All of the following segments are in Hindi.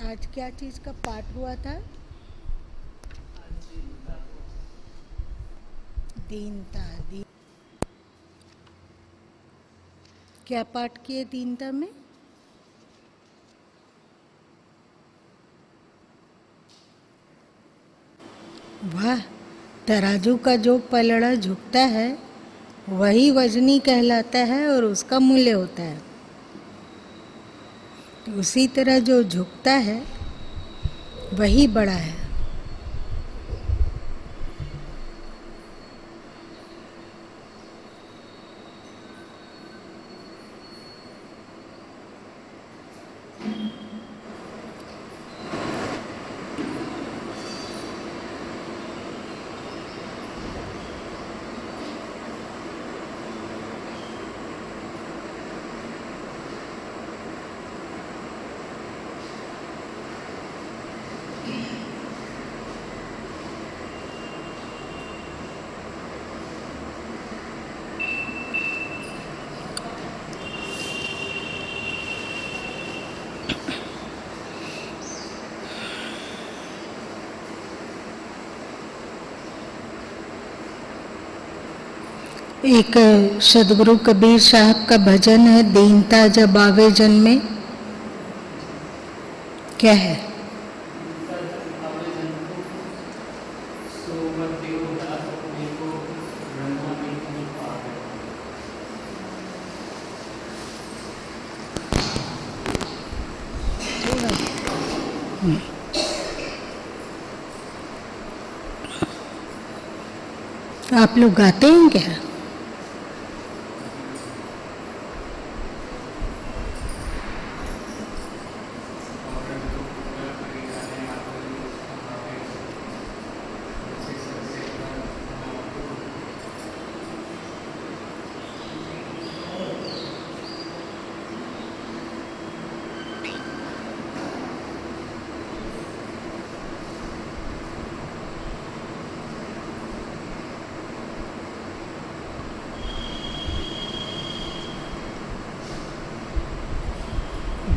आज क्या चीज का पाठ हुआ था? दीनता। क्या पाठ किए दीनता में? वाह, तराजू का जो पलड़ा झुकता है वही वजनी कहलाता है और उसका मूल्य होता है। उसी तरह जो झुकता है वही बड़ा है। एक सदगुरु कबीर साहब का भजन है, दीनता जब आवे जन में। क्या है? आप लोग गाते हैं क्या?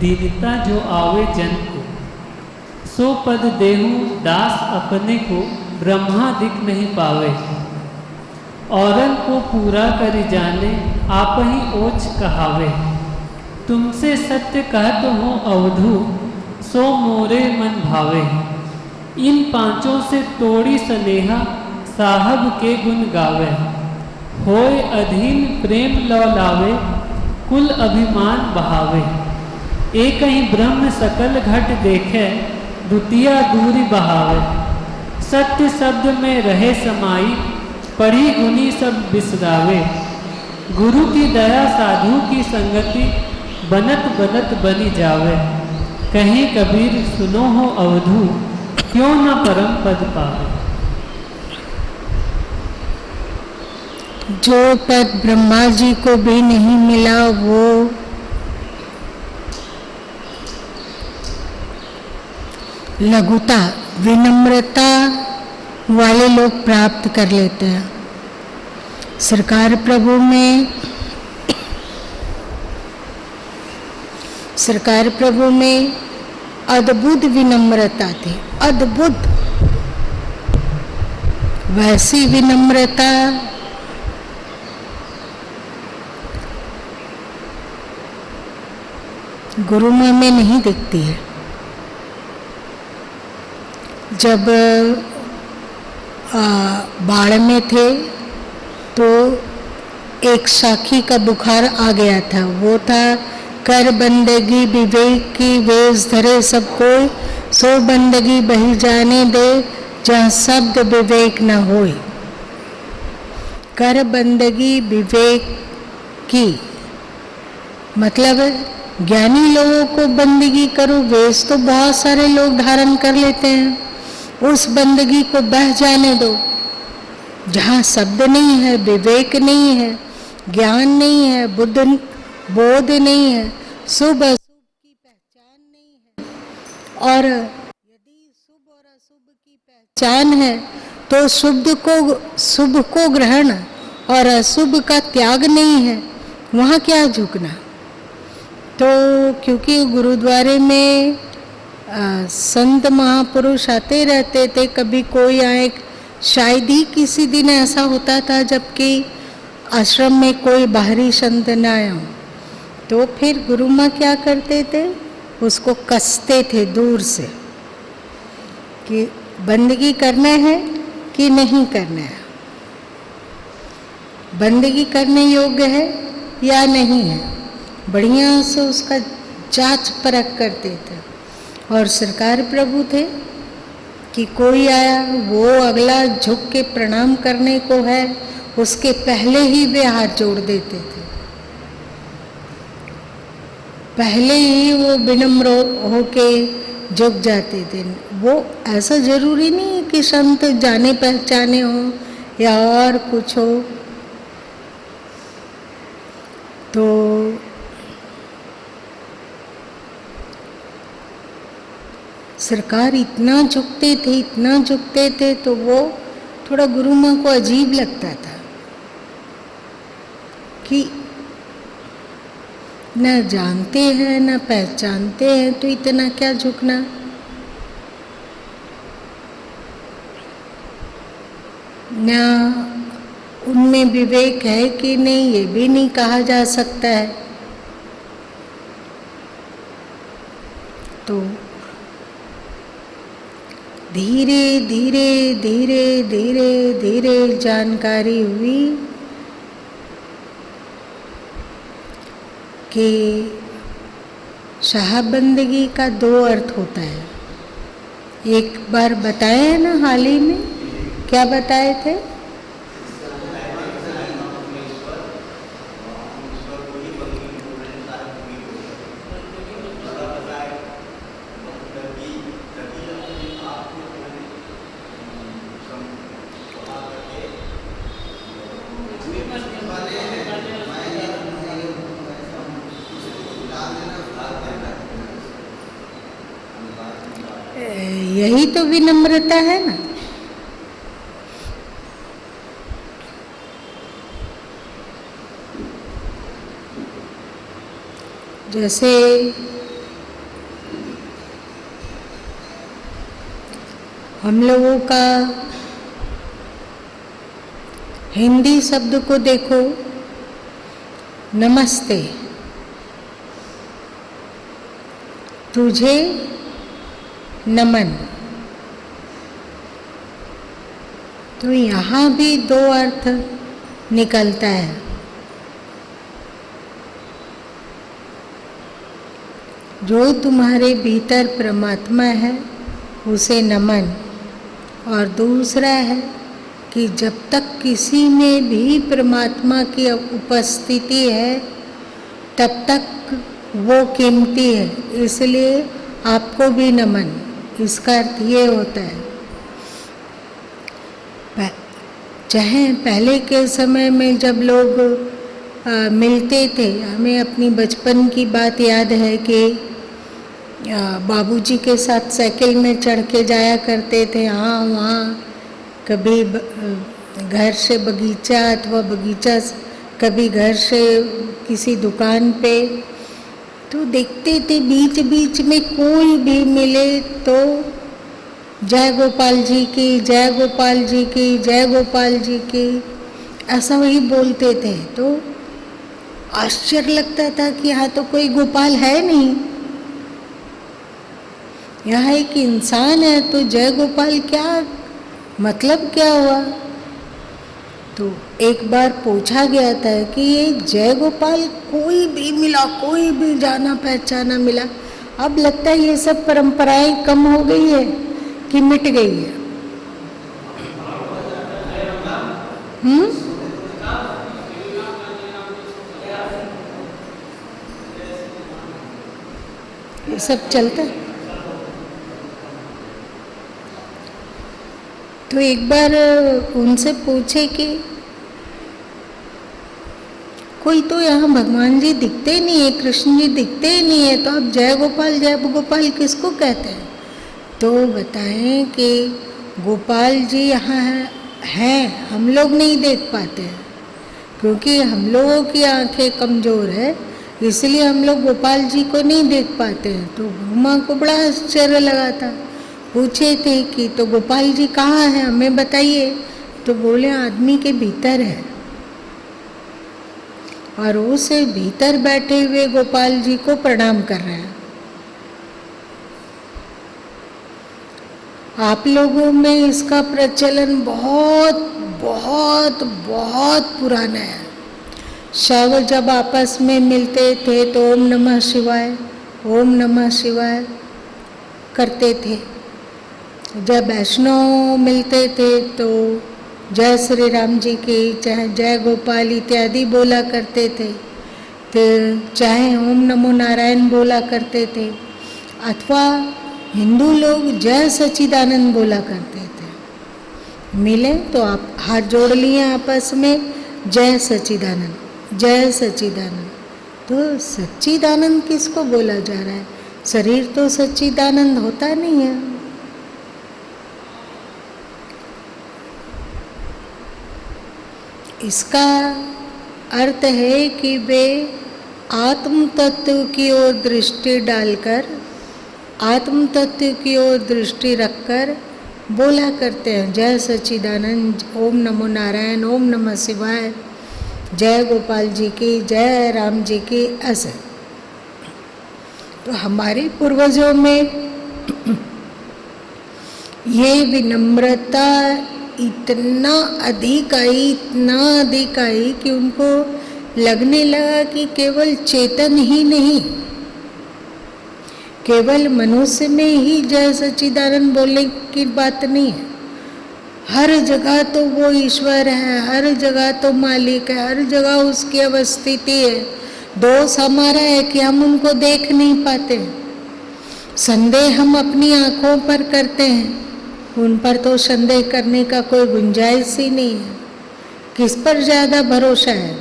दीनता जो आवे जन को, सो पद देहु दास अपने को, ब्रह्मा दिख नहीं पावे। औरन को पूरा कर जाने, आप ही ओछ कहावे। तुमसे सत्य कहत हो अवधू, सो मोरे मन भावे। इन पांचों से तोड़ी स्नेहा, साहब के गुण गावे। होय अधीन प्रेम लौलावे, कुल अभिमान बहावे। एक ही ब्रह्म सकल घट देखे, द्वितीय दूरी बहावे। सत्य शब्द में रहे समाई, पढ़ी गुनी सब बिसरावे। गुरु की दया साधु की संगति, बनत बनत बनी जावे। कहीं कबीर सुनो हो अवधू, क्यों न परम पद पावे। जो पद ब्रह्मा जी को भी नहीं मिला वो लघुता, विनम्रता वाले लोग प्राप्त कर लेते हैं। सरकार प्रभु में अद्भुत विनम्रता थी, अद्भुत। वैसी विनम्रता गुरु में नहीं दिखती है। जब बाढ़ में थे तो एक साखी का बुखार आ गया था। वो था, कर बंदगी विवेक की वेश धरे सब कोई, सो बंदगी बही जाने दे जहाँ शब्द विवेक न होए। कर बंदगी विवेक की मतलब ज्ञानी लोगों को बंदगी करो। वेश तो बहुत सारे लोग धारण कर लेते हैं, उस बंदगी को बह जाने दो जहाँ शब्द नहीं है, विवेक नहीं है, ज्ञान नहीं है, बोध नहीं है, शुभ अशुभ की पहचान नहीं है। और यदि शुभ और अशुभ की पहचान है तो शुभ को ग्रहण और अशुभ का त्याग नहीं है, वहाँ क्या झुकना। तो क्योंकि गुरुद्वारे में संत महापुरुष आते रहते थे, कभी कोई आए, शायद ही किसी दिन ऐसा होता था जबकि आश्रम में कोई बाहरी संत न आया हो, तो फिर गुरु माँ क्या करते थे, उसको कसते थे दूर से कि बंदगी करना है कि नहीं करना है, बंदगी करने योग्य है या नहीं है, बढ़िया से उसका जांच परख करते थे। और सरकार प्रभु थे कि कोई आया, वो अगला झुक के प्रणाम करने को है, उसके पहले ही वे हाथ जोड़ देते थे, पहले ही वो विनम्र होके झुक जाते थे। वो ऐसा जरूरी नहीं है कि संत जाने पहचाने हो या और कुछ हो। तो सरकार इतना झुकते थे, इतना झुकते थे, तो वो थोड़ा गुरु माँ को अजीब लगता था कि न जानते हैं न पहचानते हैं, तो इतना क्या झुकना। न उनमें विवेक है कि नहीं, ये भी नहीं कहा जा सकता है। तो धीरे धीरे धीरे धीरे धीरे जानकारी हुई कि शाहबंदगी का 2 अर्थ होता है। एक बार बताए हैं ना हाल ही में, क्या बताए थे? यही तो विनम्रता है ना। जैसे हम लोगों का हिंदी शब्द को देखो, नमस्ते, तुझे नमन, तो यहाँ भी 2 अर्थ निकलता है। जो तुम्हारे भीतर परमात्मा है उसे नमन, और दूसरा है कि जब तक किसी में भी परमात्मा की उपस्थिति है तब तक वो कीमती है, इसलिए आपको भी नमन। इसका अर्थ ये होता है, चाहे पहले के समय में जब लोग मिलते थे, हमें अपनी बचपन की बात याद है कि बाबूजी के साथ साइकिल में चढ़ के जाया करते थे यहाँ वहाँ, कभी घर से बगीचा अथवा बगीचा कभी घर से किसी दुकान पे, तो देखते थे बीच बीच में कोई भी मिले तो जय गोपाल जी की, जय गोपाल जी की, जय गोपाल जी की, ऐसा वही बोलते थे। तो आश्चर्य लगता था कि यहाँ तो कोई गोपाल है नहीं, यहाँ एक इंसान है, तो जय गोपाल क्या मतलब क्या हुआ। तो एक बार पूछा गया था कि ये जय गोपाल कोई भी मिला, कोई भी जाना पहचाना मिला। अब लगता है ये सब परंपराएं कम हो गई है कि मिट गई है। ये सब चलता है। तो एक बार उनसे पूछे कि कोई तो यहाँ भगवान जी दिखते नहीं है, कृष्ण जी दिखते ही नहीं है, तो आप जय गोपाल किसको कहते हैं? तो बताएं कि गोपाल जी यहाँ हैं, हम लोग नहीं देख पाते हैं क्योंकि हम लोगों की आंखें कमज़ोर है, इसलिए हम लोग गोपाल जी को नहीं देख पाते हैं। तो ब्रह्मा को बड़ा आश्चर्य लगा था, पूछे थे कि तो गोपाल जी कहाँ हैं, हमें बताइए। तो बोले आदमी के भीतर है, और उसे भीतर बैठे हुए गोपाल जी को प्रणाम कर रहे हैं। आप लोगों में इसका प्रचलन बहुत बहुत बहुत पुराना है। शव जब आपस में मिलते थे तो ओम नमः शिवाय, ओम नमः शिवाय करते थे। जब वैष्णव मिलते थे तो जय श्री राम जी की, चाहे जय गोपाल इत्यादि बोला करते थे, तो चाहे ओम नमो नारायण बोला करते थे, अथवा हिंदू लोग जय सच्चिदानंद बोला करते थे। मिले तो आप हाथ जोड़ लिए आपस में, जय सच्चिदानंद, जय सच्चिदानंद। तो सच्चिदानंद किसको बोला जा रहा है? शरीर तो सच्चिदानंद होता नहीं है। इसका अर्थ है कि वे आत्म तत्व की ओर दृष्टि डालकर, आत्म तत्व की ओर दृष्टि रखकर बोला करते हैं जय सच्चिदानंद, ओम नमो नारायण, ओम नमः शिवाय, जय गोपाल जी की, जय राम जी की, ऐसे। तो हमारे पूर्वजों में ये विनम्रता इतना अधिक आई, इतना अधिक आई कि उनको लगने लगा कि केवल चेतन ही नहीं, केवल मनुष्य में ही जय सच्चिदानंद बोलने की बात नहीं है। हर जगह तो वो ईश्वर है, हर जगह तो मालिक है, हर जगह उसकी अवस्थिति है। दोष हमारा है कि हम उनको देख नहीं पाते। संदेह हम अपनी आँखों पर करते हैं, उन पर तो संदेह करने का कोई गुंजाइश ही नहीं है। किस पर ज़्यादा भरोसा है?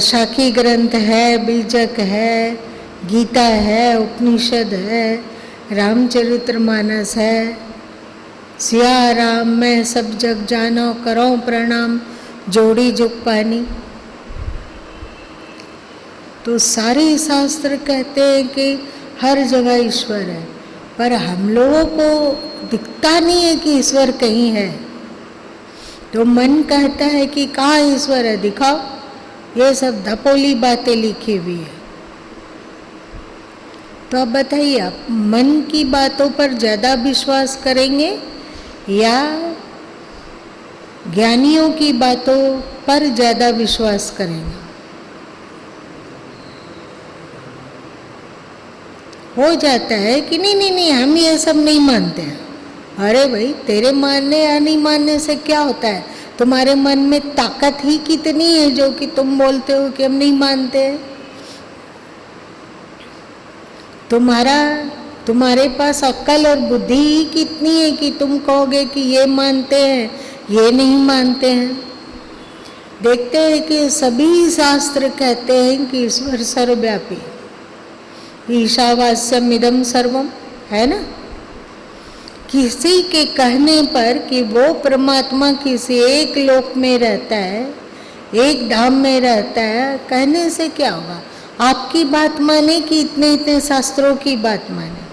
शाखी ग्रंथ है, बीजक है, गीता है, उपनिषद है, रामचरितमानस है, सिया राम मैं सब जग जानो, करो प्रणाम जोड़ी जुग पानी। तो सारे शास्त्र कहते हैं कि हर जगह ईश्वर है, पर हम लोगों को दिखता नहीं है कि ईश्वर कहीं है। तो मन कहता है कि कहाँ ईश्वर है, दिखाओ। ये सब धपोली बातें लिखी हुई है। तो अब बताइए, आप मन की बातों पर ज़्यादा विश्वास करेंगे या ज्ञानियों की बातों पर ज़्यादा विश्वास करेंगे? हो जाता है कि नहीं नहीं नहीं हम ये सब नहीं मानते हैं। अरे भाई, तेरे मानने या नहीं मानने से क्या होता है? तुम्हारे मन में ताकत ही कितनी है जो कि तुम बोलते हो कि हम नहीं मानते। तुम्हारे पास अक्ल और बुद्धि ही कितनी है कि तुम कहोगे कि ये मानते हैं, ये नहीं मानते हैं। देखते हैं कि सभी शास्त्र कहते हैं कि ईश्वर सर्वव्यापी है। ईशावास्यम इदम सर्वम, है ना। किसी के कहने पर कि वो परमात्मा किसी एक लोक में रहता है, एक धाम में रहता है, कहने से क्या होगा? आपकी बात माने कि इतने इतने शास्त्रों की बात माने?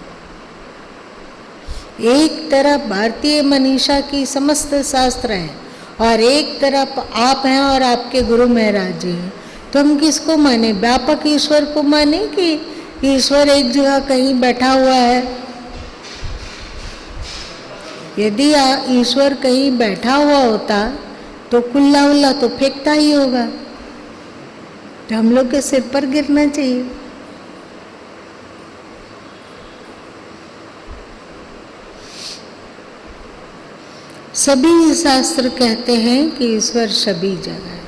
एक तरफ भारतीय मनीषा की समस्त शास्त्र हैं और एक तरफ आप हैं और आपके गुरु महाराज जी हैं। तो हम किसको माने? व्यापक ईश्वर को माने कि ईश्वर एक जगह कहीं बैठा हुआ है? यदि ईश्वर कहीं बैठा हुआ होता तो कुल्ला उल्ला तो फेंकता ही होगा, तो हम लोग के सिर पर गिरना चाहिए। सभी शास्त्र कहते हैं कि ईश्वर सभी जगह है।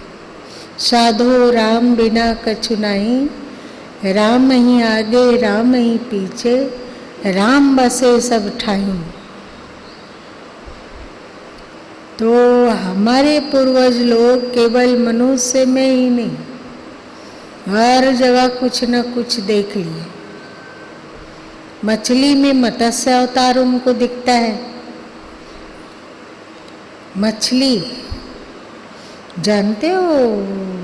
साधो राम बिना कछु नहीं, राम ही आगे राम ही पीछे, राम बसे सब ठाई। तो हमारे पूर्वज लोग केवल मनुष्य में ही नहीं, हर जगह कुछ न कुछ देख लिए। मछली में मत्स्य अवतार उनको दिखता है। मछली जानते हो,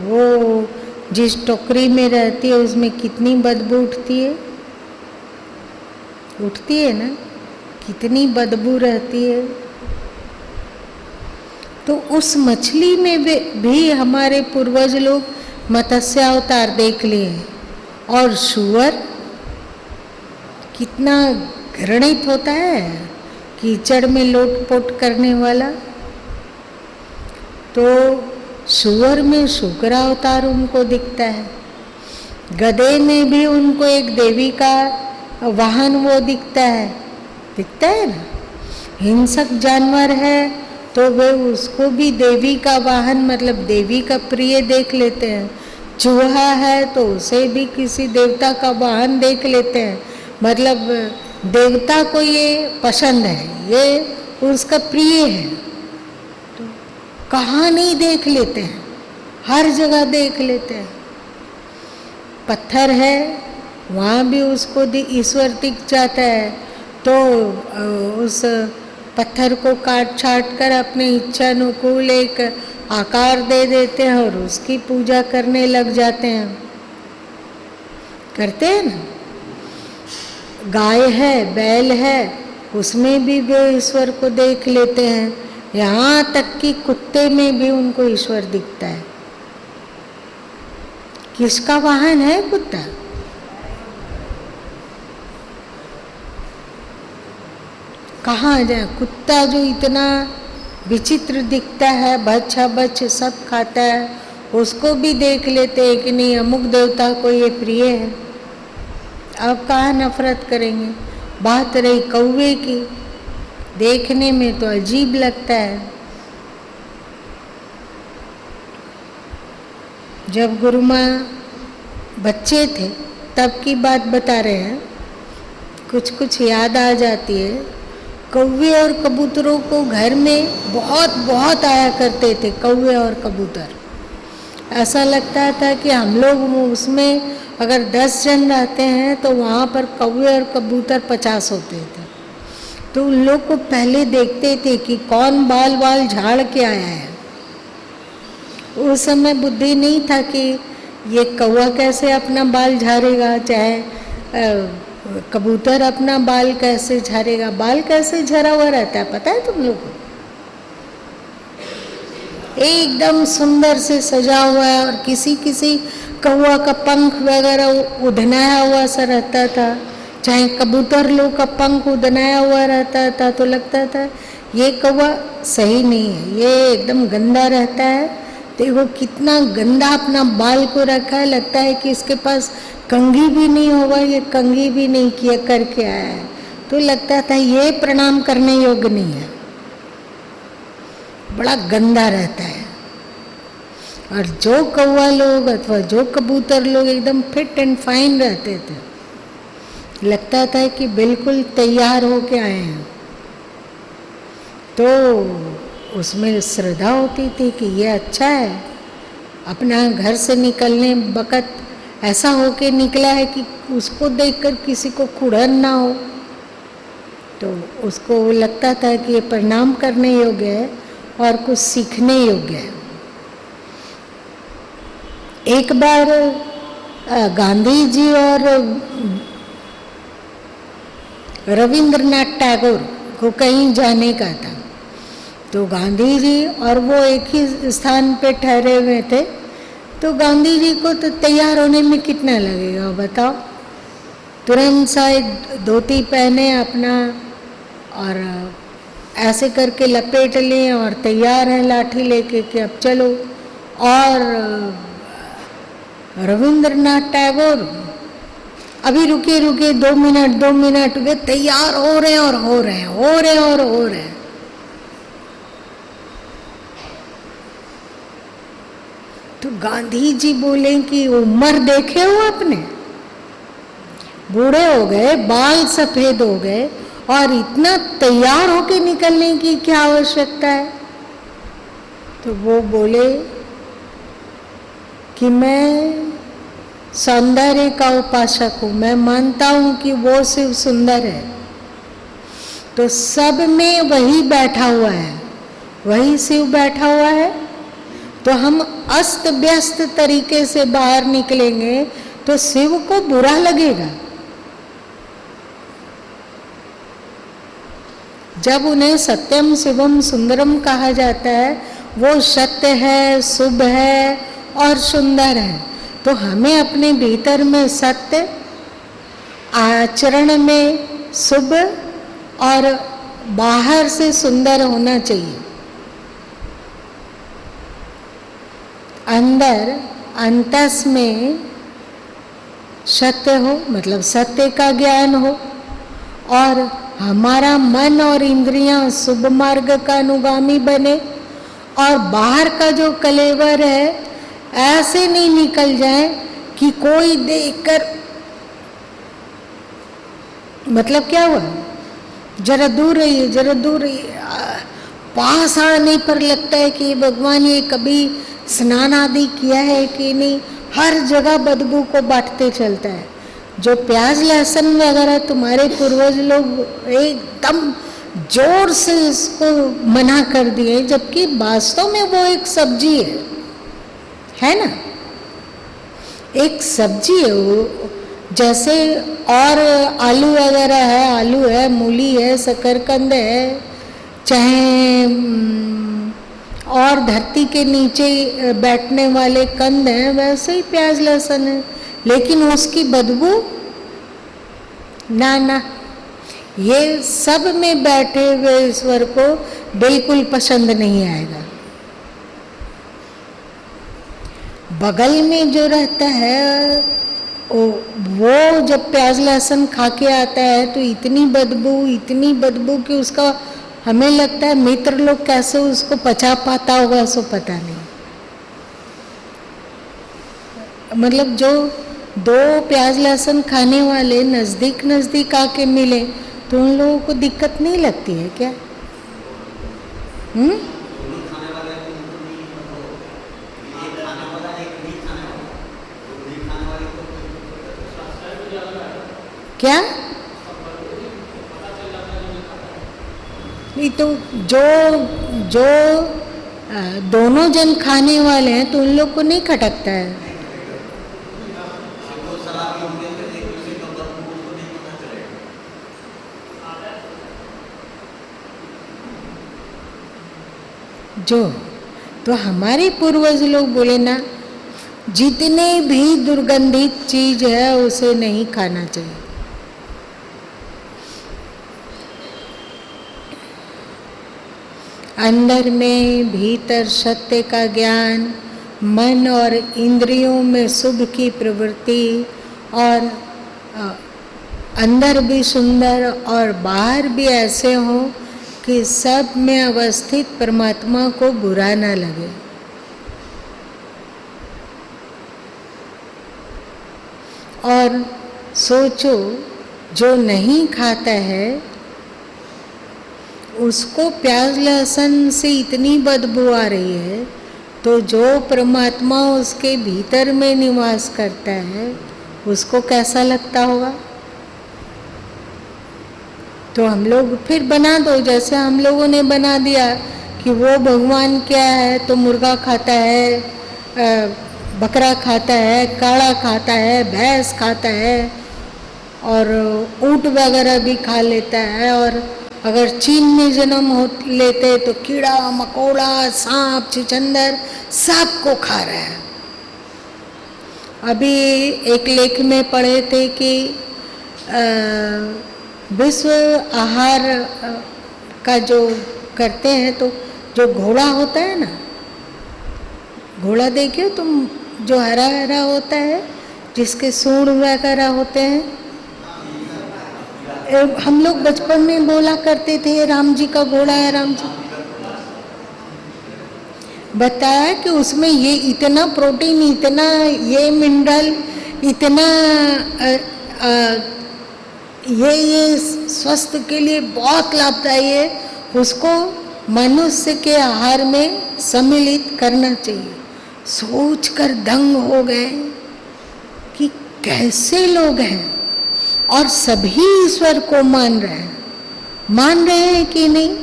वो जिस टोकरी में रहती है उसमें कितनी बदबू उठती है, उठती है ना, कितनी बदबू रहती है। तो उस मछली में भी हमारे पूर्वज लोग मत्स्य अवतार देख लिए। और सूअर कितना घृणित होता है, कीचड़ में लोटपोट करने वाला। तो सूअर में शुक्र अवतार उनको दिखता है, गधे में भी उनको एक देवी का वाहन वो दिखता है ना। हिंसक जानवर है तो वे उसको भी देवी का वाहन मतलब देवी का प्रिय देख लेते हैं। चूहा है तो उसे भी किसी देवता का वाहन देख लेते हैं, मतलब देवता को ये पसंद है, ये उसका प्रिय है। तो कहाँ नहीं देख लेते हैं, हर जगह देख लेते हैं। पत्थर है वहाँ भी उसको ईश्वर दिख जाता है, तो उस पत्थर को काट छाट कर अपने इच्छा अनुकूल एक आकार दे देते हैं और उसकी पूजा करने लग जाते हैं, करते हैं ना। गाय है, बैल है, उसमें भी वे ईश्वर को देख लेते हैं। यहाँ तक कि कुत्ते में भी उनको ईश्वर दिखता है। किसका वाहन है कुत्ता? कहाँ जाए कुत्ता जो इतना विचित्र दिखता है, बच्चा बच्चे सब खाता है, उसको भी देख लेते हैं कि नहीं अमुक देवता को ये प्रिय है। अब कहाँ नफरत करेंगे। बात रही कौवे की, देखने में तो अजीब लगता है। जब गुरु माँ बच्चे थे तब की बात बता रहे हैं, कुछ कुछ याद आ जाती है। कौवे और कबूतरों को घर में बहुत बहुत आया करते थे, कौवे और कबूतर। ऐसा लगता था कि हम लोग उसमें अगर 10 जन रहते हैं तो वहाँ पर कौवे और कबूतर 50 होते थे। तो उन लोग को पहले देखते थे कि कौन बाल बाल झाड़ के आया है। उस समय बुद्धि नहीं था कि ये कौवा कैसे अपना बाल झाड़ेगा, चाहे कबूतर अपना बाल कैसे झाड़ेगा। बाल कैसे झरा हुआ रहता है पता है तुम लोग को? एकदम सुंदर से सजा हुआ है, और किसी किसी कौवा का पंख वगैरह उधनाया हुआ सा रहता था, चाहे कबूतर लोग का पंख उधनाया हुआ रहता था, तो लगता था ये कौवा सही नहीं है, ये एकदम गंदा रहता है। देखो कितना गंदा अपना बाल को रखा है, लगता है कि इसके पास कंघी भी नहीं होगा, ये कंघी भी नहीं किया करके आया है। तो लगता था ये प्रणाम करने योग्य नहीं है, बड़ा गंदा रहता है। और जो कौवा लोग अथवा जो कबूतर लोग एकदम फिट एंड फाइन रहते थे, लगता था कि बिल्कुल तैयार होके आए हैं। तो उसमें श्रद्धा होती थी कि ये अच्छा है, अपना घर से निकलने वक़्त ऐसा होके निकला है कि उसको देखकर किसी को कुड़न ना हो। तो उसको लगता था कि ये प्रणाम करने योग्य है और कुछ सीखने योग्य है। एक बार गांधी जी और रविंद्रनाथ टैगोर को कहीं जाने का था, तो गांधी जी और वो एक ही स्थान पे ठहरे हुए थे। तो गांधी जी को तो तैयार होने में कितना लगेगा बताओ। तुरंत सा एक धोती पहने अपना और ऐसे करके लपेट लिए और तैयार है लाठी लेके कि अब चलो। और रविंद्रनाथ टैगोर अभी रुके 2 मिनट वे तैयार हो रहे हैं। तो गांधी जी बोले कि उम्र देखे हो आपने, बूढ़े हो गए, बाल सफेद हो गए और इतना तैयार होके निकलने की क्या आवश्यकता है। तो वो बोले कि मैं सौंदर्य का उपासक हूँ, मैं मानता हूँ कि वो शिव सुंदर है, तो सब में वही बैठा हुआ है, वही शिव बैठा हुआ है। तो हम अस्त व्यस्त तरीके से बाहर निकलेंगे तो शिव को बुरा लगेगा। जब उन्हें सत्यम शिवम सुंदरम कहा जाता है, वो सत्य है, शुभ है और सुंदर है। तो हमें अपने भीतर में सत्य, आचरण में शुभ और बाहर से सुंदर होना चाहिए। अंदर अंतस में सत्य हो, मतलब सत्य का ज्ञान हो, और हमारा मन और इंद्रियां शुभ मार्ग का अनुगामी बने, और बाहर का जो कलेवर है ऐसे नहीं निकल जाए कि कोई देखकर, मतलब क्या हुआ, जरा दूर रहिए, जरा दूर रहिए, पास आने पर लगता है कि भगवान ये कभी स्नान आदि किया है कि नहीं, हर जगह बदबू को बांटते चलता है। जो प्याज लहसुन वगैरह तुम्हारे पूर्वज लोग एकदम जोर से इसको मना कर दिए, जबकि वास्तव में वो एक सब्जी है ना, एक सब्जी है वो। जैसे और आलू वगैरह है, आलू है, मूली है, शकरकंद है, चाहे और धरती के नीचे बैठने वाले कंद हैं, वैसे ही प्याज लहसुन है। लेकिन उसकी बदबू ना, ये सब में बैठे हुए ईश्वर को बिल्कुल पसंद नहीं आएगा। बगल में जो रहता है वो जब प्याज लहसुन खा के आता है तो इतनी बदबू कि उसका हमें लगता है मित्र लोग कैसे उसको पचा पाता होगा, सो पता नहीं। मतलब जो दो प्याज लहसुन खाने वाले नजदीक आके मिले तो उन लोगों को दिक्कत नहीं लगती है क्या? क्या नहीं, तो जो दोनों जन खाने वाले हैं तो उन लोग को नहीं खटकता है। जो तो हमारे पूर्वज लोग बोले ना, जितने भी दुर्गंधित चीज है उसे नहीं खाना चाहिए। अंदर में भीतर सत्य का ज्ञान, मन और इंद्रियों में शुभ की प्रवृत्ति, और अंदर भी सुंदर और बाहर भी ऐसे हो कि सब में अवस्थित परमात्मा को बुरा ना लगे। और सोचो, जो नहीं खाता है उसको प्याज लहसुन से इतनी बदबू आ रही है, तो जो परमात्मा उसके भीतर में निवास करता है उसको कैसा लगता होगा? तो हम लोग फिर बना दो, जैसे हम लोगों ने बना दिया कि वो भगवान क्या है, तो मुर्गा खाता है, बकरा खाता है, काड़ा खाता है, भैंस खाता है, और ऊँट वगैरह भी खा लेता है, और अगर चीन में जन्म हो लेते तो कीड़ा मकोड़ा, सांप छुछंदर सबको खा रहा है। अभी एक लेख में पढ़े थे कि विश्व आहार का जो करते हैं, तो जो घोड़ा होता है ना, घोड़ा देखिए तुम, जो हरा हरा होता है, जिसके सूंड वगैरह होते हैं, हम लोग बचपन में बोला करते थे राम जी का घोड़ा है, राम जी। बताया कि उसमें ये इतना प्रोटीन, इतना ये मिनरल, इतना ये स्वास्थ्य के लिए बहुत लाभदायी है, उसको मनुष्य के आहार में सम्मिलित करना चाहिए। सोचकर दंग हो गए कि कैसे लोग हैं, और सभी ईश्वर को मान रहे हैं कि नहीं?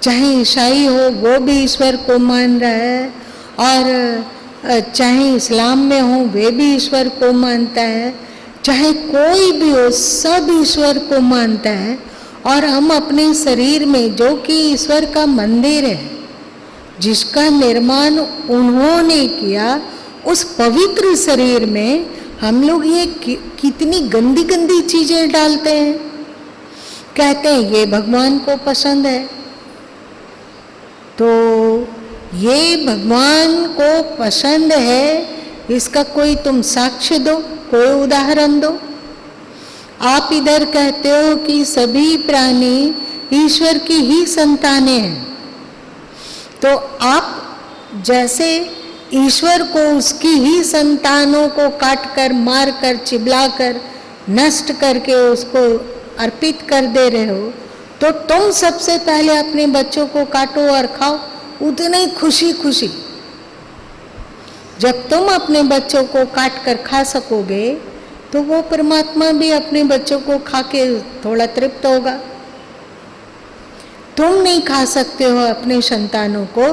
चाहे ईसाई हो वो भी ईश्वर को मान रहा है, और चाहे इस्लाम में हो वे भी ईश्वर को मानता है, चाहे कोई भी हो सब ईश्वर को मानता है। और हम अपने शरीर में जो कि ईश्वर का मंदिर है, जिसका निर्माण उन्होंने किया, उस पवित्र शरीर में हम लोग ये कितनी गंदी गंदी चीजें डालते हैं। कहते हैं ये भगवान को पसंद है, तो ये भगवान को पसंद है, इसका कोई तुम साक्ष्य दो, कोई उदाहरण दो। आप इधर कहते हो कि सभी प्राणी ईश्वर की ही संतानें हैं, तो आप जैसे ईश्वर को उसकी ही संतानों को काट कर, मार कर, चिबला कर, नष्ट करके उसको अर्पित कर दे रहे हो, तो तुम सबसे पहले अपने बच्चों को काटो और खाओ, उतने ही खुशी खुशी। जब तुम अपने बच्चों को काट कर खा सकोगे तो वो परमात्मा भी अपने बच्चों को खा के थोड़ा तृप्त होगा। तुम नहीं खा सकते हो अपने संतानों को,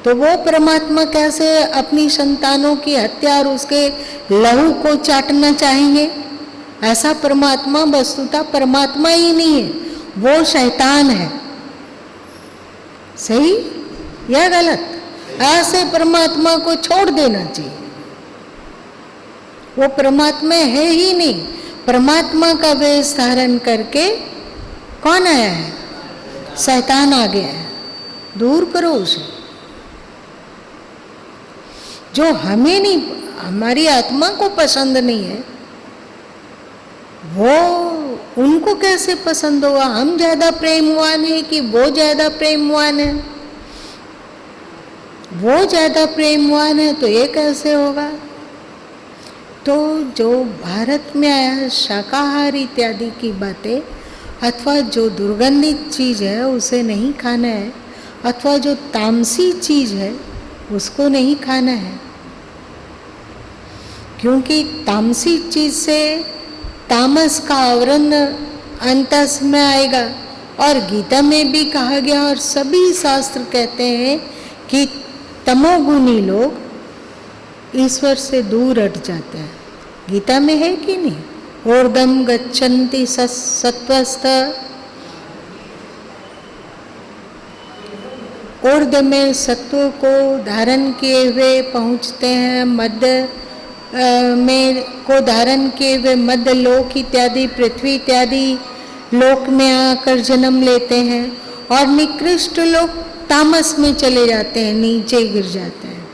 तो वो परमात्मा कैसे अपनी संतानों की हत्या और उसके लहू को चाटना चाहेंगे? ऐसा परमात्मा वस्तुतः परमात्मा ही नहीं है, वो शैतान है। सही या गलत? ऐसे परमात्मा को छोड़ देना चाहिए, वो परमात्मा है ही नहीं। परमात्मा का वेश धारण करके कौन आया है? शैतान आ गया है। दूर करो उसे। जो हमें नहीं, हमारी आत्मा को पसंद नहीं है, वो उनको कैसे पसंद होगा? हम ज्यादा प्रेमवान है कि वो ज्यादा प्रेमवान है? वो ज्यादा प्रेमवान है तो ये कैसे होगा? तो जो भारत में आया शाकाहार इत्यादि की बातें, अथवा जो दुर्गंधित चीज़ है उसे नहीं खाना है, अथवा जो तामसी चीज़ है उसको नहीं खाना है, क्योंकि तामसी चीज़ से तामस का आवरण अंतस में आएगा। और गीता में भी कहा गया, और सभी शास्त्र कहते हैं कि तमोगुणी लोग ईश्वर से दूर हट जाते हैं। गीता में है कि नहीं? ऊर्ध्वं गच्छन्ति सत्त्वस्थ, ऊर्ध्व में सत्व को धारण किए हुए पहुँचते हैं, मध्य में को धारण किए हुए मध्य लोक इत्यादि, पृथ्वी इत्यादि लोक में आकर जन्म लेते हैं, और निकृष्ट लोग तामस में चले जाते हैं, नीचे गिर जाते हैं।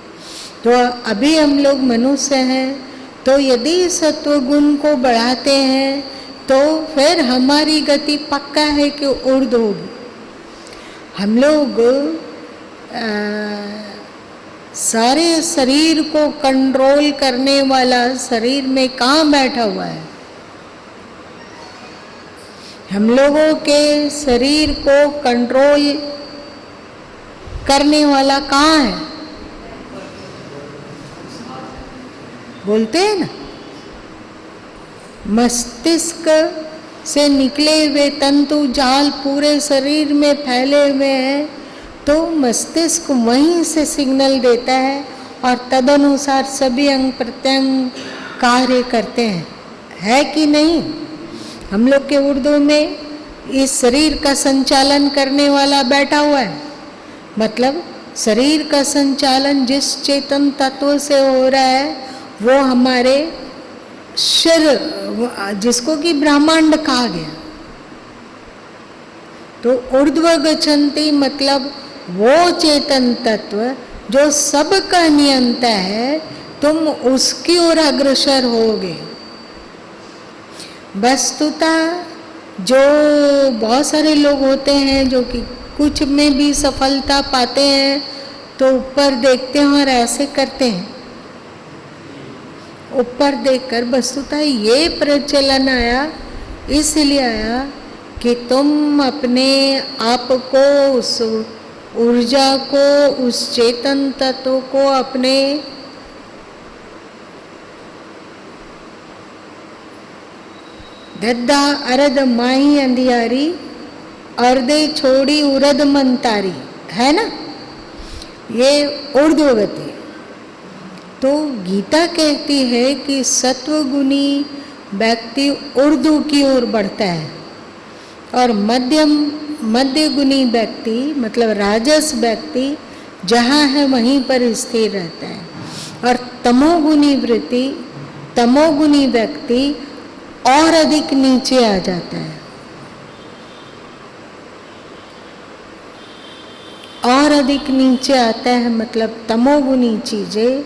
तो अभी हम लोग मनुष्य हैं, तो यदि सत्वगुण को बढ़ाते हैं तो फिर हमारी गति पक्का है कि ऊर्ध्व होगी। हम लोग सारे शरीर को कंट्रोल करने वाला शरीर में कहाँ बैठा हुआ है? हम लोगों के शरीर को कंट्रोल करने वाला कहाँ है? बोलते हैं ना, मस्तिष्क से निकले हुए तंतु जाल पूरे शरीर में फैले हुए हैं, तो मस्तिष्क वहीं से सिग्नल देता है और तदनुसार सभी अंग प्रत्यंग कार्य करते हैं, है कि नहीं? हम लोग के उर्दू में इस शरीर का संचालन करने वाला बैठा हुआ है, मतलब शरीर का संचालन जिस चेतन तत्व से हो रहा है वो हमारे शरीर, जिसको कि ब्रह्मांड कहा गया। तो ऊर्ध्व गच्छन्ति मतलब वो चेतन तत्व जो सबका नियंता है, तुम उसकी ओर अग्रसर होगे। वस्तुतः जो बहुत सारे लोग होते हैं जो कि कुछ में भी सफलता पाते हैं तो ऊपर देखते हैं और ऐसे करते हैं, ऊपर देखकर। वस्तुतः ये प्रचलन आया, इसलिए आया कि तुम अपने आप को, उस ऊर्जा को, उस चेतन तत्व को अपने दद्दा अरद माही अंधियारी अर्दे छोड़ी उरद मंतारी, है ना, ये ऊर्ध्वगति। तो गीता कहती है कि सत्वगुणी व्यक्ति ऊर्ध्व की ओर बढ़ता है और मध्य गुणी व्यक्ति मतलब राजस व्यक्ति जहाँ है वहीं पर स्थिर रहता है, और तमोगुणी व्यक्ति और अधिक नीचे आ जाता है, और अधिक नीचे आता है। मतलब तमोगुणी चीजें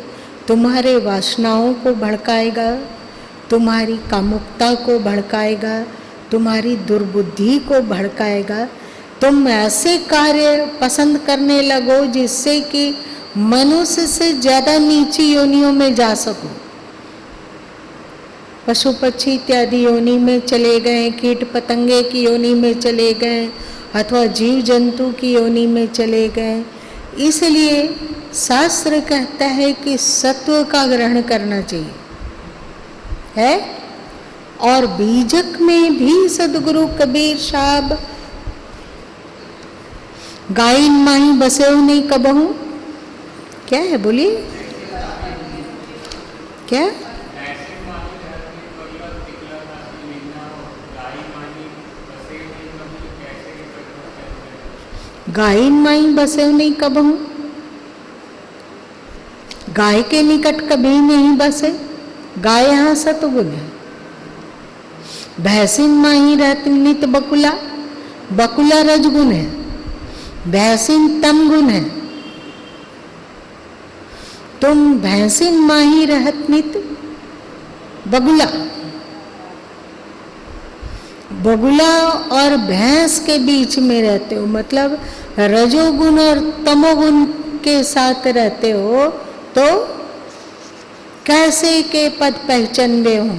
तुम्हारे वासनाओं को भड़काएगा, तुम्हारी कामुकता को भड़काएगा, तुम्हारी दुर्बुद्धि को भड़काएगा। तुम ऐसे कार्य पसंद करने लगो जिससे कि मनुष्य से ज्यादा नीची योनियों में जा सको। पशु पक्षी इत्यादि योनि में चले गए, कीट पतंगे की योनि में चले गए, अथवा जीव जंतु की योनि में चले गए। इसलिए शास्त्र कहता है कि सत्व का ग्रहण करना चाहिए है। और बीजक में भी सदगुरु कबीर साहब गाइन माही बसे नहीं कबहू, क्या है बोलिए, क्या गाइन माई बसे नहीं कबहू, गाय के निकट कभी नहीं बसे। गाय यहाँ सतगुण है। भैंसिन माही रहती नित बकुला, बकुला रजगुण है, भैंसिन तम गुण है। तुम भैंसिन माही रहत नित बगुला, बगुला और भैंस के बीच में रहते हो, मतलब रजोगुण और तमोगुण के साथ रहते हो, तो कैसे के पद पहचानवे हो,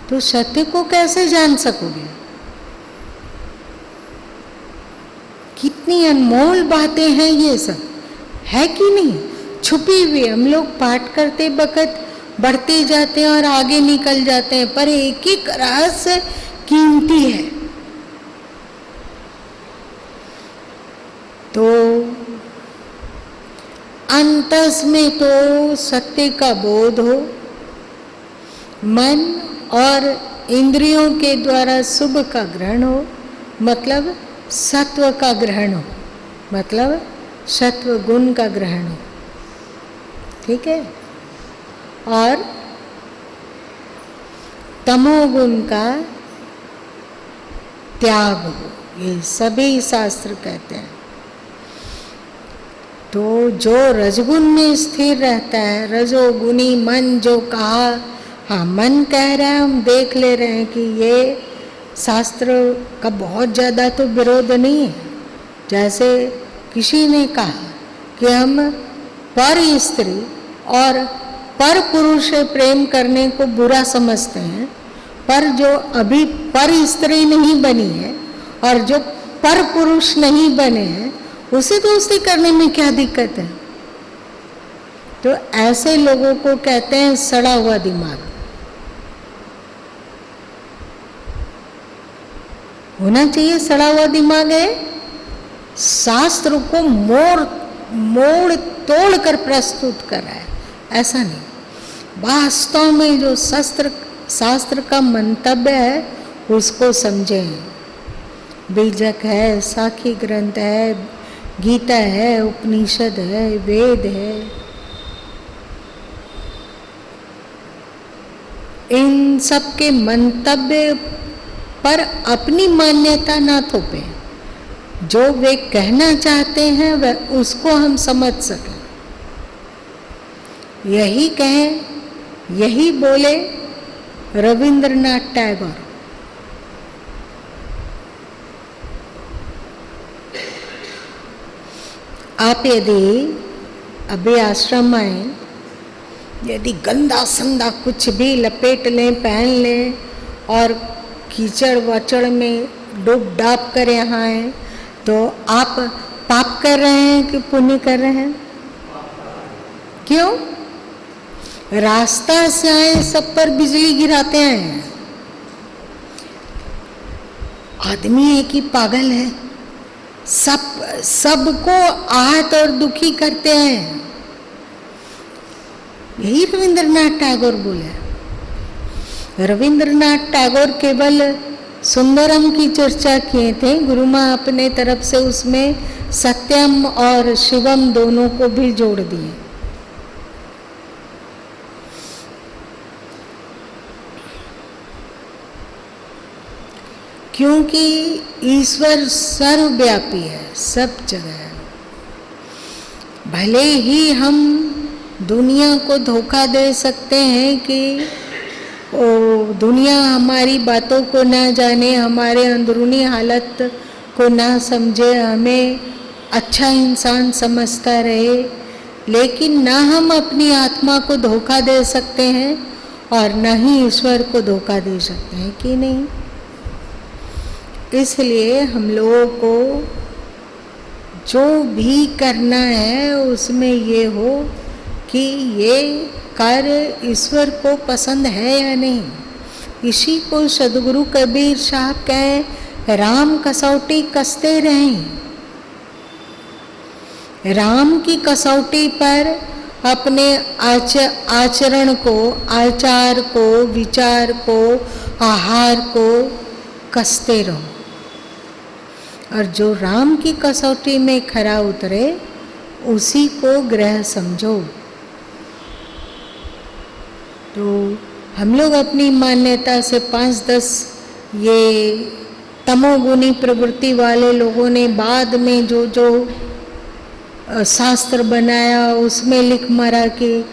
तो सत्य को कैसे जान सकोगे। कितनी अनमोल बातें हैं ये सब, है कि नहीं, छुपी हुई। हम लोग पाठ करते वक्त बढ़ते जाते हैं और आगे निकल जाते हैं, पर एक एक रहस्य कीमती है। तो अंतस में तो सत्य का बोध हो, मन और इंद्रियों के द्वारा शुभ का ग्रहण हो, मतलब सत्व का ग्रहण हो, मतलब सत्व गुण का ग्रहण हो, ठीक है। और तमोगुण का त्याग हो, ये सभी शास्त्र कहते हैं। तो जो रजगुण में स्थिर रहता है, रजोगुणी मन जो कहा, हाँ मन कह रहा है, हम देख ले रहे हैं कि ये शास्त्र का बहुत ज़्यादा तो विरोध नहीं है। जैसे किसी ने कहा कि हम पर स्त्री और पर पुरुष से प्रेम करने को बुरा समझते हैं, पर जो अभी पर स्त्री नहीं बनी है और जो पर पुरुष नहीं बने हैं उसे दोस्ती करने में क्या दिक्कत है। तो ऐसे लोगों को कहते हैं सड़ा हुआ दिमाग। होना चाहिए सड़ा हुआ दिमाग है, शास्त्र को मोड़ तोड़ कर प्रस्तुत कर रहा है, ऐसा नहीं। वास्तव में जो शास्त्र का मंतव्य है उसको समझें। बीजक है, साखी ग्रंथ है, गीता है, उपनिषद है, वेद है, इन सब के मंतव्य पर अपनी मान्यता ना थोपे। जो वे कहना चाहते हैं वह उसको हम समझ सकें। यही कहें, यही बोले रविंद्रनाथ टैगोर। आप यदि अभी आश्रम आए, यदि गंदा संदा कुछ भी लपेट लें, पहन लें और कीचड़ वचड़ में डूब डाब कर यहाँ आए, तो आप पाप कर रहे हैं कि पुण्य कर रहे हैं? क्यों? रास्ता से आए सब पर बिजली गिराते हैं। आदमी है कि पागल है? सबको आहत और दुखी करते हैं। यही रविंद्रनाथ टैगोर बोले। रविंद्रनाथ टैगोर केवल सुंदरम की चर्चा किए थे, गुरु माँ अपने तरफ से उसमें सत्यम और शिवम दोनों को भी जोड़ दिए। क्योंकि ईश्वर सर्वव्यापी है, सब जगह है। भले ही हम दुनिया को धोखा दे सकते हैं कि दुनिया हमारी बातों को ना जाने, हमारे अंदरूनी हालत को ना समझे, हमें अच्छा इंसान समझता रहे, लेकिन ना हम अपनी आत्मा को धोखा दे सकते हैं और ना ही ईश्वर को धोखा दे सकते हैं, कि नहीं। इसलिए हम लोगों को जो भी करना है उसमें ये हो कि ये कार्य ईश्वर को पसंद है या नहीं। इसी को सदगुरु कबीर साहब कहे, राम कसौटी कसते रहें। राम की कसौटी पर अपने आचरण को, आचार को, विचार को, आहार को कसते रहो, और जो राम की कसौटी में खरा उतरे उसी को ग्रह समझो। तो हम लोग अपनी मान्यता से 5-10 ये तमोगुनी प्रवृत्ति वाले लोगों ने बाद में जो जो शास्त्र बनाया उसमें लिख मारा कि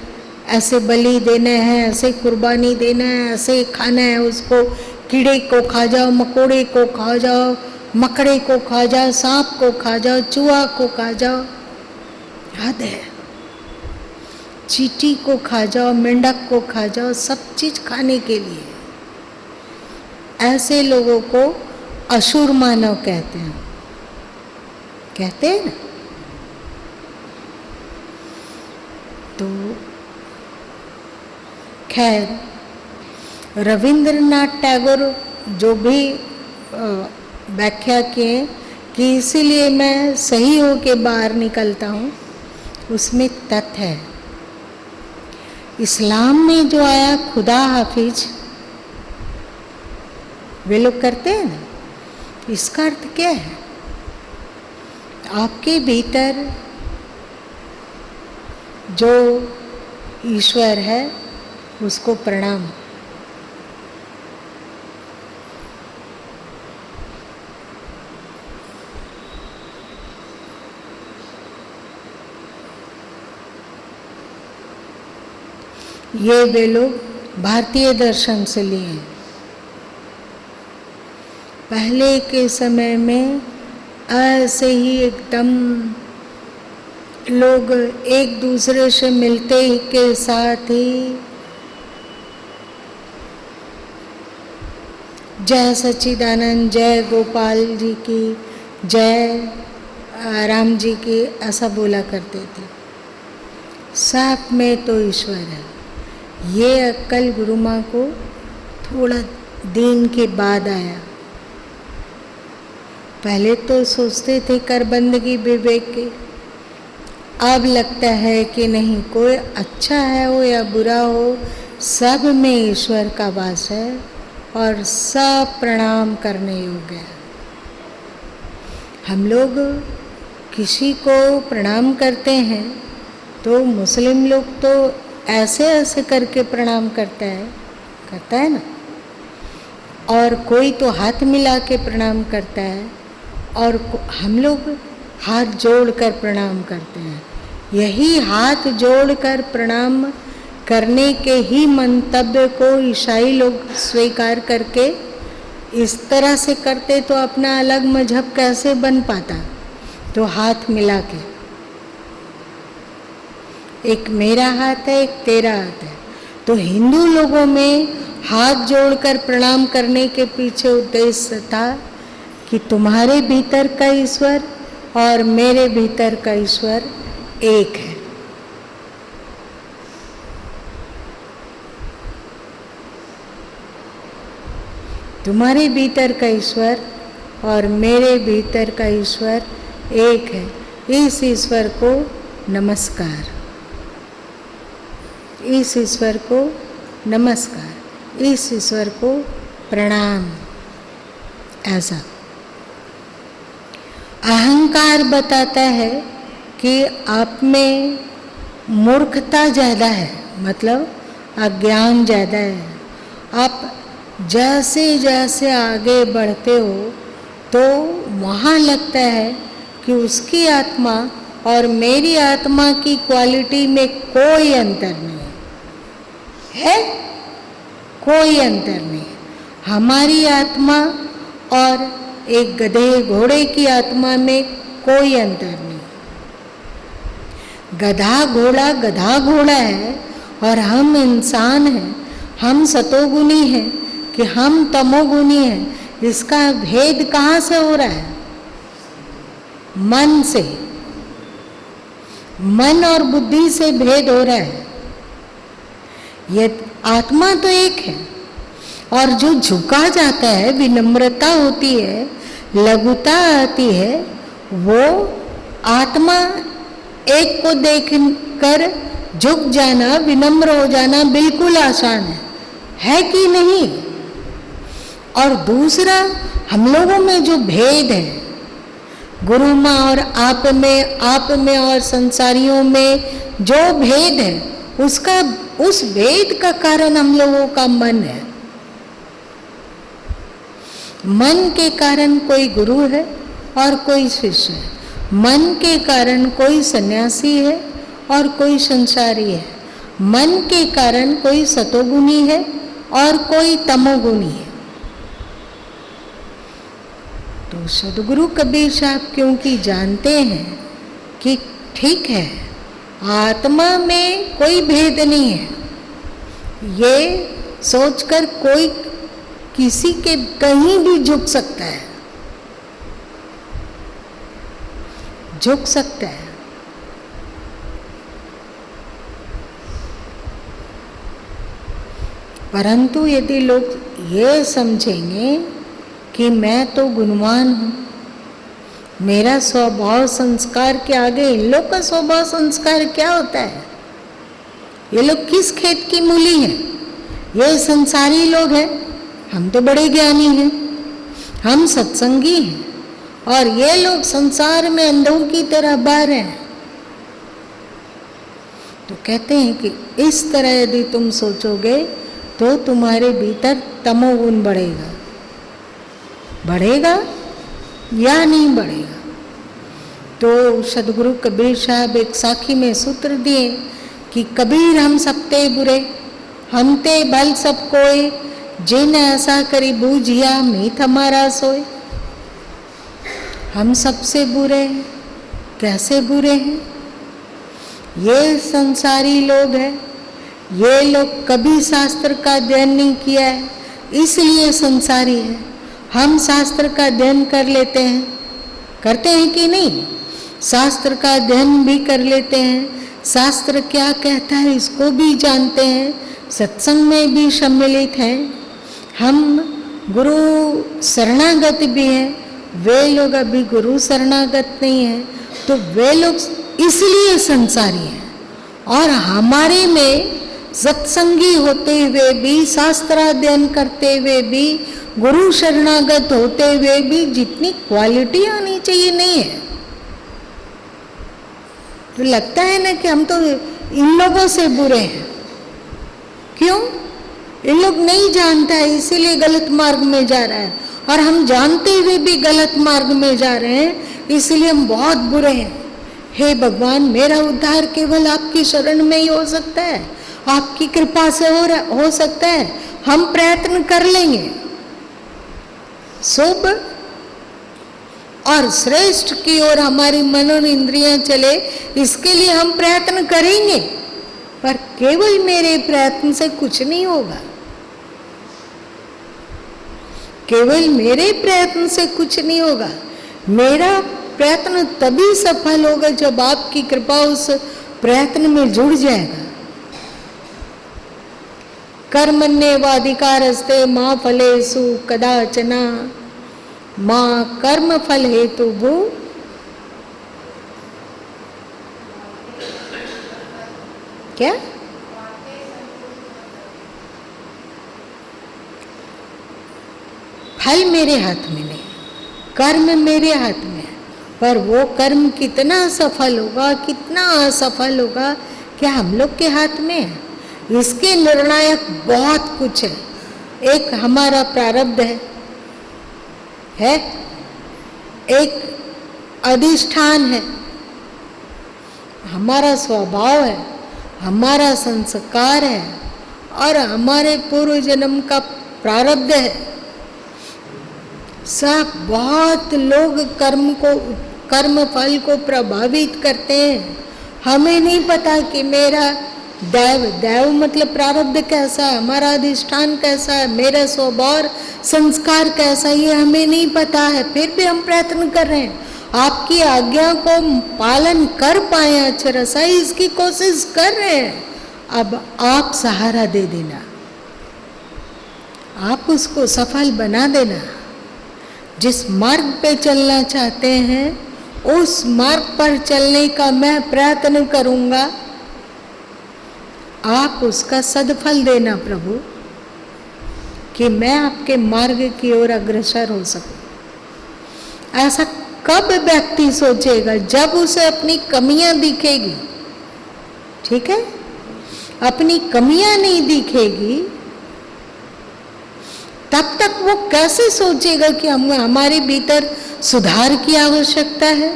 ऐसे बलि देना है, ऐसे कुर्बानी देना है, ऐसे खाना है, उसको कीड़े को खा जाओ, मकोड़े को खा जाओ, मकड़े को खा जाओ, सांप को खा जाओ, चूहा को खा जाओ, हद है। चींटी को खा जाओ, मेंढक को खा जाओ, सब चीज खाने के लिए। ऐसे लोगों को असुर मानव कहते हैं, कहते हैं ना। तो खैर रविंद्रनाथ टैगोर जो भी व्याख्या किए कि इसीलिए मैं सही हो के बाहर निकलता हूँ, उसमें तथ्य है। इस्लाम में जो आया खुदा हाफिज, वे लोग करते हैं ना, इसका अर्थ क्या है? आपके भीतर जो ईश्वर है उसको प्रणाम। ये वे लोग भारतीय दर्शन से लिए हैं। पहले के समय में ऐसे ही एकदम लोग एक दूसरे से मिलते ही के साथ ही जय सच्चिदानंद, जय गोपाल जी की, जय राम जी की, ऐसा बोला करते थे। सब में तो ईश्वर है। ये अक्ल गुरु माँ को थोड़ा दिन के बाद आया। पहले तो सोचते थे कर बंदगी विवेक की, अब लगता है कि नहीं, कोई अच्छा है हो या बुरा हो, सब में ईश्वर का वास है और सब प्रणाम करने योग्य है। हम लोग किसी को प्रणाम करते हैं तो मुस्लिम लोग तो ऐसे ऐसे करके प्रणाम करता है ना, और कोई तो हाथ मिला के प्रणाम करता है, और हम लोग हाथ जोड़कर प्रणाम करते हैं। यही हाथ जोड़कर प्रणाम करने के ही मंतव्य को ईसाई लोग स्वीकार करके इस तरह से करते तो अपना अलग मजहब कैसे बन पाता? तो हाथ मिला के, एक मेरा हाथ है, एक तेरा हाथ है। तो हिंदू लोगों में हाथ जोड़कर प्रणाम करने के पीछे उद्देश्य था कि तुम्हारे भीतर का ईश्वर और मेरे भीतर का ईश्वर एक है। तुम्हारे भीतर का ईश्वर और मेरे भीतर का ईश्वर एक है। इस ईश्वर को नमस्कार, इस ईश्वर को नमस्कार, इस ईश्वर को प्रणाम। ऐसा अहंकार बताता है कि आप में मूर्खता ज़्यादा है, मतलब अज्ञान ज़्यादा है। आप जैसे जैसे आगे बढ़ते हो तो वहाँ लगता है कि उसकी आत्मा और मेरी आत्मा की क्वालिटी में कोई अंतर नहीं है, कोई अंतर नहीं। हमारी आत्मा और एक गधे घोड़े की आत्मा में कोई अंतर नहीं। गधा घोड़ा है और हम इंसान हैं, हम सतोगुणी हैं कि हम तमोगुणी हैं। इसका भेद कहाँ से हो रहा है? मन से, मन और बुद्धि से भेद हो रहा है। ये आत्मा तो एक है, और जो झुका जाता है, विनम्रता होती है, लघुता आती है, वो आत्मा एक को देखकर झुक जाना, विनम्र हो जाना बिल्कुल आसान है कि नहीं? और दूसरा, हम लोगों में जो भेद है, गुरु माँ और आप में और संसारियों में जो भेद है, उस भेद का कारण हम लोगों का मन है। मन के कारण कोई गुरु है और कोई शिष्य है। मन के कारण कोई सन्यासी है और कोई संसारी है। मन के कारण कोई सतोगुणी है और कोई तमोगुणी है। तो सदगुरु कबीर साहब क्योंकि जानते हैं कि ठीक है, आत्मा में कोई भेद नहीं है, ये सोचकर कोई किसी के कहीं भी झुक सकता है, झुक सकता है। परंतु यदि लोग ये समझेंगे कि मैं तो गुणवान हूँ, मेरा स्वभाव संस्कार के आगे इन लोग का स्वभाव संस्कार क्या होता है? ये लोग किस खेत की मूली हैं? ये संसारी लोग हैं, हम तो बड़े ज्ञानी हैं, हम सत्संगी हैं, और ये लोग संसार में अंधों की तरह बह रहे हैं। तो कहते हैं कि इस तरह यदि तुम सोचोगे तो तुम्हारे भीतर तमोगुण बढ़ेगा। बढ़ेगा या नहीं बढ़ेगा? तो सदगुरु कबीर साहब एक साखी में सूत्र दिए कि कबीर हम सबते बुरे, हम ते भल सब कोय, जिन ऐसा करी बूझिया मीत हमारा सोए। हम सबसे बुरे हैं। कैसे बुरे हैं? ये संसारी लोग हैं, ये लोग कभी शास्त्र का अध्ययन नहीं किया है, इसलिए संसारी है। हम शास्त्र का अध्ययन कर लेते हैं, करते हैं कि नहीं? शास्त्र का अध्ययन भी कर लेते हैं, शास्त्र क्या कहता है इसको भी जानते हैं, सत्संग में भी सम्मिलित हैं, हम गुरु शरणागत भी हैं। वे लोग अभी गुरु शरणागत नहीं है, तो वे लोग इसलिए संसारी हैं। और हमारे में सत्संगी होते हुए भी, शास्त्राध्ययन करते हुए भी, गुरु शरणागत होते हुए भी जितनी क्वालिटी आनी चाहिए नहीं है। तो लगता है ना कि हम तो इन लोगों से बुरे हैं। क्यों? इन लोग नहीं जानता है, इसीलिए गलत मार्ग में जा रहा है, और हम जानते हुए भी गलत मार्ग में जा रहे हैं, इसलिए हम बहुत बुरे हैं। हे भगवान, मेरा उद्धार केवल आपकी शरण में ही हो सकता है, आपकी कृपा से हो सकता है। हम प्रयत्न कर लेंगे, शुभ और श्रेष्ठ की ओर हमारी मन और इंद्रियां चले, इसके लिए हम प्रयत्न करेंगे, पर केवल मेरे प्रयत्न से कुछ नहीं होगा। केवल मेरे प्रयत्न से कुछ नहीं होगा। मेरा प्रयत्न तभी सफल होगा जब आपकी कृपा उस प्रयत्न में जुड़ जाएगा। कर्मण्येवाधिकारस्ते मा फलेषु कदाचन, माँ कर्म फल हेतु भू क्या? फल मेरे हाथ में नहीं, कर्म मेरे हाथ में है, पर वो कर्म कितना सफल होगा कितना असफल होगा क्या हम लोग के हाथ में है? इसके निर्णायक बहुत कुछ है। एक हमारा प्रारब्ध है, एक अधिष्ठान है, हमारा स्वभाव है, हमारा संस्कार है और हमारे पूर्व जन्म का प्रारब्ध है। सब बहुत लोग कर्म फल को प्रभावित करते हैं। हमें नहीं पता कि मेरा दैव मतलब प्रारब्ध कैसा है, हमारा अधिष्ठान कैसा है, मेरा स्वभाव संस्कार कैसा है, ये हमें नहीं पता है। फिर भी हम प्रयत्न कर रहे हैं आपकी आज्ञा को पालन कर पाए अक्षर सही, इसकी कोशिश कर रहे हैं। अब आप सहारा दे देना, आप उसको सफल बना देना। जिस मार्ग पे चलना चाहते हैं उस मार्ग पर चलने का मैं प्रयत्न करूंगा, आप उसका सदफल देना प्रभु, कि मैं आपके मार्ग की ओर अग्रसर हो सकूं। ऐसा कब व्यक्ति सोचेगा? जब उसे अपनी कमियां दिखेगी। ठीक है, अपनी कमियां नहीं दिखेगी तब तक वो कैसे सोचेगा कि हमारे भीतर सुधार की आवश्यकता है।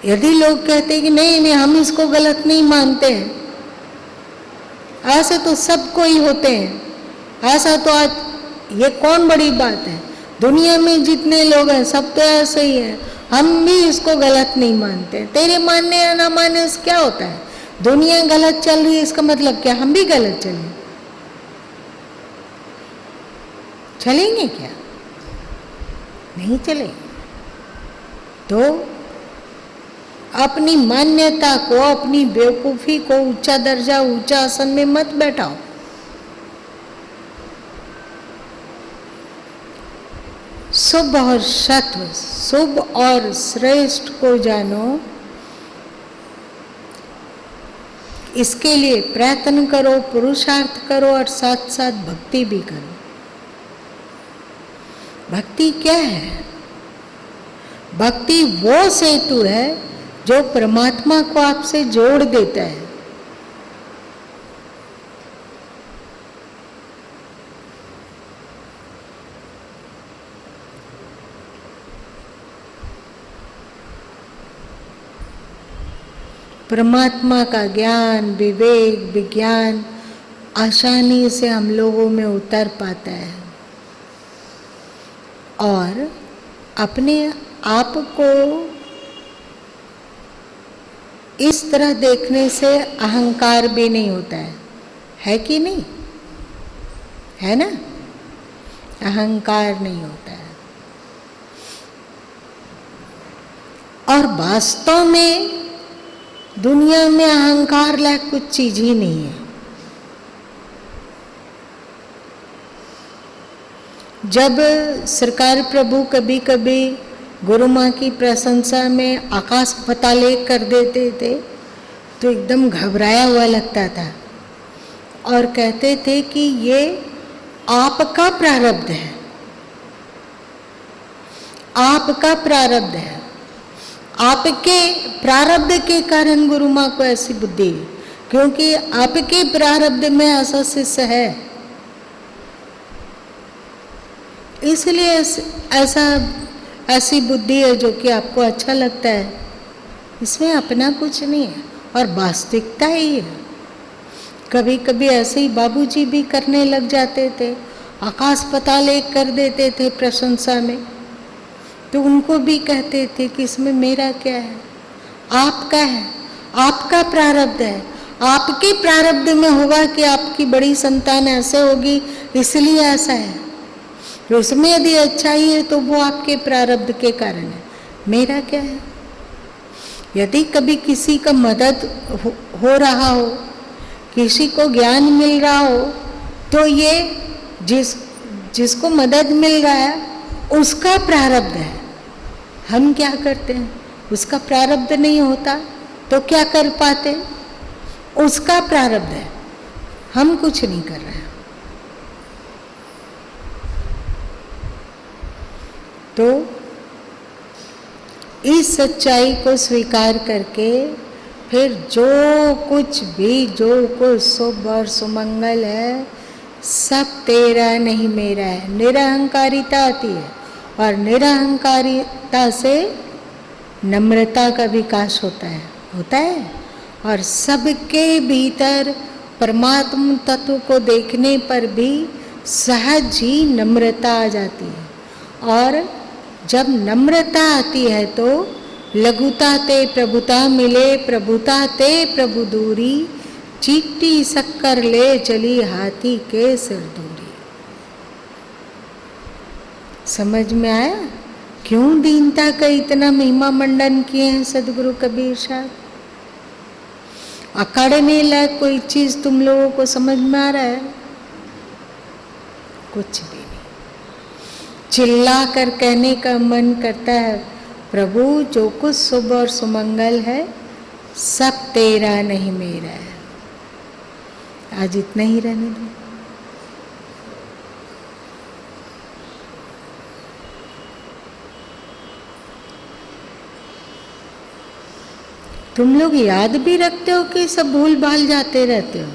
यदि लोग कहते हैं कि नहीं हम इसको गलत नहीं मानते हैं, ऐसे तो सबको ही होते हैं, ऐसा तो आज ये कौन बड़ी बात है, दुनिया में जितने लोग हैं सब तो ऐसे ही हैं, हम भी इसको गलत नहीं मानते। तेरे मानने या ना मानने से क्या होता है? दुनिया गलत चल रही है इसका मतलब क्या हम भी गलत चलेंगे क्या? नहीं चलेंगे। तो अपनी मान्यता को, अपनी बेवकूफी को ऊंचा दर्जा ऊंचा आसन में मत बैठाओ। शुभ और सत्व, शुभ और श्रेष्ठ को जानो, इसके लिए प्रयत्न करो, पुरुषार्थ करो और साथ साथ भक्ति भी करो। भक्ति क्या है? भक्ति वो सेतु है जो परमात्मा को आपसे जोड़ देता है। परमात्मा का ज्ञान, विवेक, विज्ञान आसानी से हम लोगों में उतर पाता है और अपने आप को इस तरह देखने से अहंकार भी नहीं होता है कि नहीं? है ना? अहंकार नहीं होता है। और वास्तव में दुनिया में अहंकार लायक कुछ चीज ही नहीं है। जब सरकार प्रभु कभी कभी गुरु माँ की प्रशंसा में आकाश पताल कर देते थे तो एकदम घबराया हुआ लगता था और कहते थे कि ये आपका प्रारब्ध है, आपका प्रारब्ध है, आपके प्रारब्ध के कारण गुरु माँ को ऐसी बुद्धि है, क्योंकि आपके प्रारब्ध में ऐसा शिष्य है, इसलिए ऐसी बुद्धि है जो कि आपको अच्छा लगता है। इसमें अपना कुछ नहीं है और वास्तविकता ही है। कभी कभी ऐसे ही बाबूजी भी करने लग जाते थे, आकाश पताल एक कर देते थे प्रशंसा में, तो उनको भी कहते थे कि इसमें मेरा क्या है, आपका है, आपका प्रारब्ध है, आपके प्रारब्ध में होगा कि आपकी बड़ी संतान ऐसे होगी इसलिए ऐसा है, उसमें यदि अच्छाई है तो वो आपके प्रारब्ध के कारण है, मेरा क्या है। यदि कभी किसी का मदद हो रहा हो, किसी को ज्ञान मिल रहा हो, तो ये जिसको मदद मिल रहा है उसका प्रारब्ध है। हम क्या करते हैं? उसका प्रारब्ध नहीं होता तो क्या कर पाते? उसका प्रारब्ध है, हम कुछ नहीं कर रहे हैं। तो इस सच्चाई को स्वीकार करके फिर जो कुछ भी, जो कुछ शुभ और सुमंगल है, सब तेरा नहीं मेरा है। निरहंकारिता आती है और निरहंकारिता से नम्रता का विकास होता है और सबके भीतर परमात्मा तत्व को देखने पर भी सहज ही नम्रता आ जाती है। और जब नम्रता आती है तो लघुता ते प्रभुता मिले, प्रभुता ते प्रभु दूरी, चीटी शक्कर ले चली हाथी के सिर दूरी। समझ में आया क्यों दीनता का इतना महिमा मंडन किए हैं सदगुरु कबीर साहब? अखाड़े लायक कोई चीज तुम लोगों को समझ में आ रहा है? कुछ भी नहीं। चिल्ला कर कहने का मन करता है, प्रभु जो कुछ शुभ और सुमंगल है सब तेरा नहीं मेरा है। आज इतना ही रहने दो। तुम लोग याद भी रखते हो कि सब भूल भाल जाते रहते हो?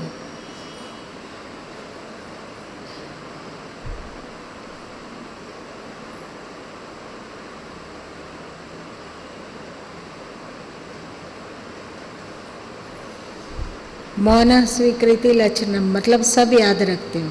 मौन स्वीकृति लक्षणम मतलब सब याद रखते हो।